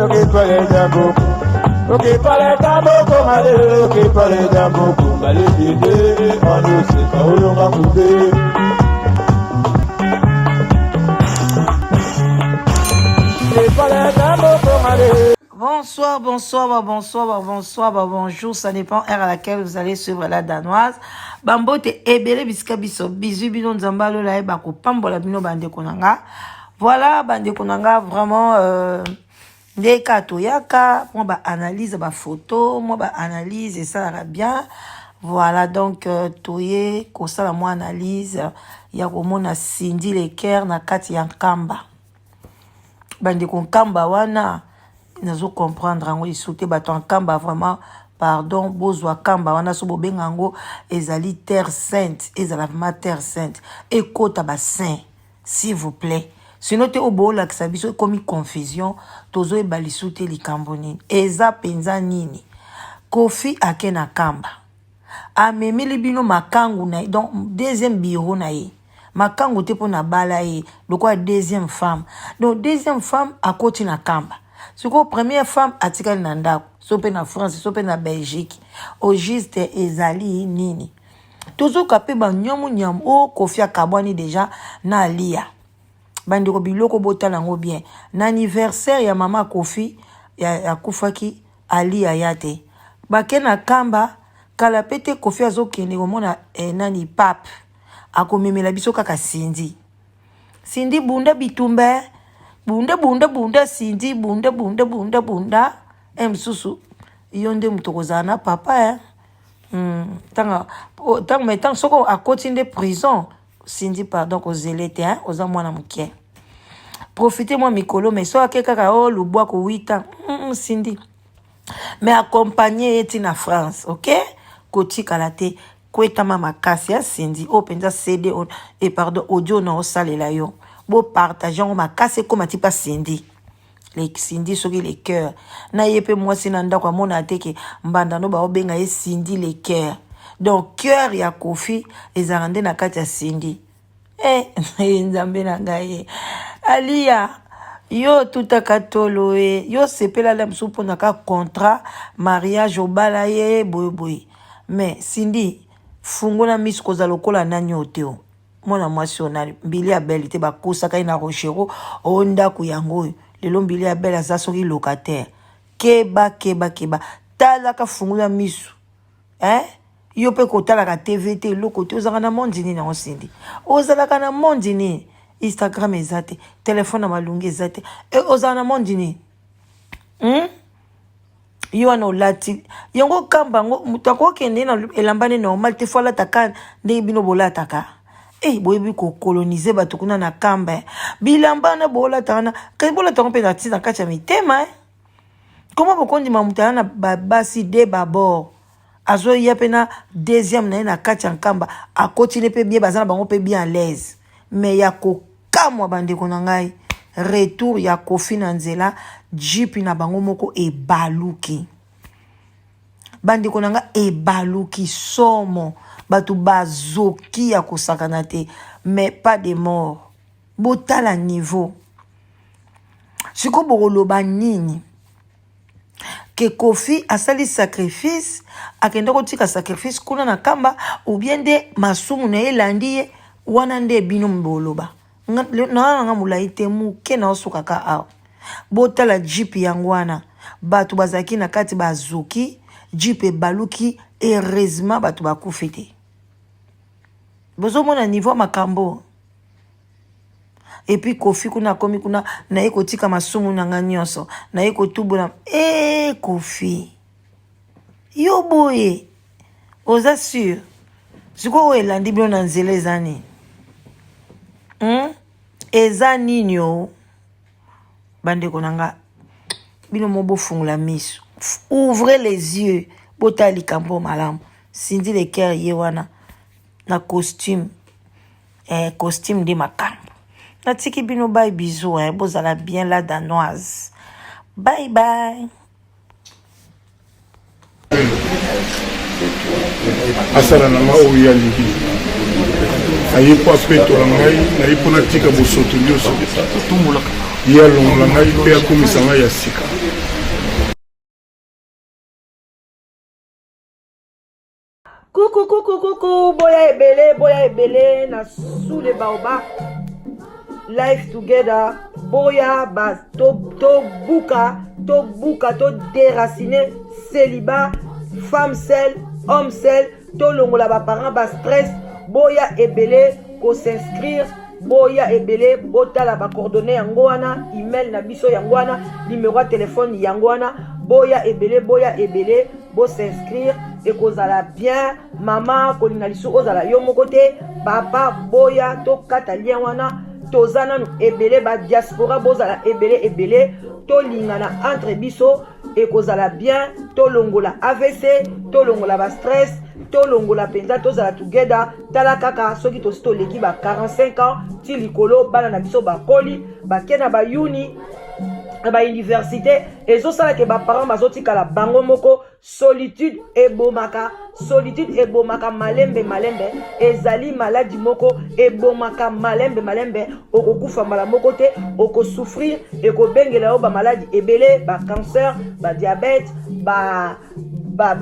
ok pale jambo. Ok pale jambo komale, ok pale jambo komale dede, ando se kaolonga kude. Ok pale jambo komale. Bonsoir, bonjour, ça dépend heure à laquelle vous allez suivre la danoise. Bambote ebele bisika biso, bisu bino nzambalo la bako pambola bino bande konanga. Voilà, bande konanga vraiment ndeka toyaka, moi ba analyse ba photo, moi ba analyse et ça va bien. Voilà donc toye ko sala moi analyse ya ko mona Cindy Leker na kati ya Nkamba. Bande kon Nkamba wana nazo comprendre ngo isouté bato Nkamba vraiment pardon bozwa Kamba wana so bobengango ezali terre sainte, ezala vraiment terre sainte et kota ba saint s'il vous plaît. Sinon te obola que ça biso comme confusion tozo e balisouté likambo nini eza penza nini Kofi akena Kamba amemeli bino makangu na donc deuxième bureau na ye makangu te pona bala ye lokwa deuxième femme donc deuxième femme akoti na Kamba. C'est que première femme a tiré nandako, sope na France, sope na Belgique, au juste ezali nini. Toujours capé ba nyamu nyamu o Kofi akabwani déjà na lia. Bandiko biloko botala ngo bien. Na anniversaire ya mama Kofi ya kufaki ali ayate. Bakena Kamba kala pete Kofi azokende komona nani pape. Akomemela biso kaka Cindy. Cindy bunda bitumba bunda Cindy bunda msusu yonde mutokozana papa tanga metan soko akoti nde prison Cindy pardon ko zelete oza mwana mukie profitez moi mikolo mais so akeka o lubwa ko 8 ans Cindy mais accompagner eti na France OK koti kalate kweta mama kasi ya Cindy openza CD et pardon audio na osalela yo bo partageons ma casse comme ti pas Cindy les Cindy soki les cœurs na yepe moi sinanda kwa mona teke mbanda no ba obenga ye Cindy les cœurs donc cœur ya Kofi ezarande na kati ya Cindy nzambe na ngai alia yo tutakatolo yo sepela la msupo na ka contrat mariage obala ye boy mais Cindy fungola misko za lokola nani oteo mwana mwasi onali mbili ya belle te bakosa kai na rochero onda kuyango lelo mbili ya belle aza soki locataire keba tala ka fungula misu yo pe kotala ka TV te loko te ozanga na mondini na Cindy ozala kana mondini Instagram ezate téléphone na malungi ezate ozanga na mondini yo ana olati yango Kamba ngo mutako kende na elambane normal te fola taka nde bino bolataka boyebi ko coloniser bato kuna na Kamba bilamba na bola tana ka bola tana pe na tina kacha mitema comment bokondi mamutana na babasi de babor azo ya pena deuxième na kacha Kamba a continuer pe bien bazana bango pe bien à l'aise mais ya ko kamwa bande ko ngai retour ya Kofi na nzela jipi na bango moko e baluki bande ko nanga e baluki somo batu bazoki ya kosakana te mais pas de mort botala niveau siko boloba nini que Kofi asali sacrifice akenda kotika sacrifice kuna na Kamba ou bien de masumu na elandi wana nde bino mboloba nga mulaite muke na osukaka aw botala jipi yangwana batu bazaki na kati bazoki jipe baluki heureusement batu bakufite bozo mona niveau makambo et puis Kofi kuna komi kuna na eko tika masumu na nganyonso na eko tubula Kofi yo boye oza sûr siko welandi bino na nzela ezani eza nini bande konanga bino mobo fungula miso ouvrez les yeux botali kambo malamu Cindy Leker yewana na costume costume de makambo natiki bino bye bisous bozala bien la danoise bye bye asala na ma oya liki aye po apetola ngai naye mpona tika bosoto nyonso ye alongola ngai mpe akomisa ngai ya sika. Coucou, boya ebele na sous le baobab. Life together, boya bas to buka to déraciner célibat, femme seule, homme seul, to longola ba parents ba stress, boya ebele ko s'inscrire, boya ebele botala ba coordonnées yango wana, email na biso yango wana, numéro de téléphone yango wana, boya ebele bo s'inscrire et kozala bien, maman kolinga lisu ozala yo moko te, papa boya to kata lien wana. Tozana nu ebele ba diaspora bozala ebele to lingana entre biso et kozala bien to longola AVC to longola ba stress to longola penza tozala together tala kaka soki to leki ba 45 ans ti likolo bana na biso ba koli ba kena ba uni ba université ezosala ke ba parents bazotikala bango moko solitude ebomaka malembe ezali maladie moko ebomaka malembe okokufa mbala moko te okosouffrir ekobengela yo ba maladie ebele ba cancer ba diabète ba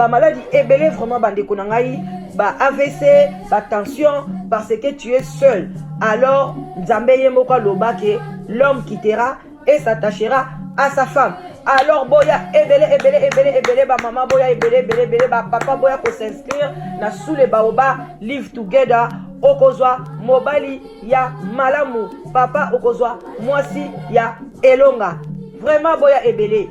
maladie ebele vraiment bandeko na ngai ba AVC ba tension parce que tu es seul. Alors Nzambe ye moko lobake l'homme quittera et s'attachera à sa femme. Alors boya ebele ba maman boya ebele ba papa boya ko s'inscrire na sous le baobab live together okozwa mobali ya malamu papa okozwa mwasi ya elonga. Vraiment boya ebele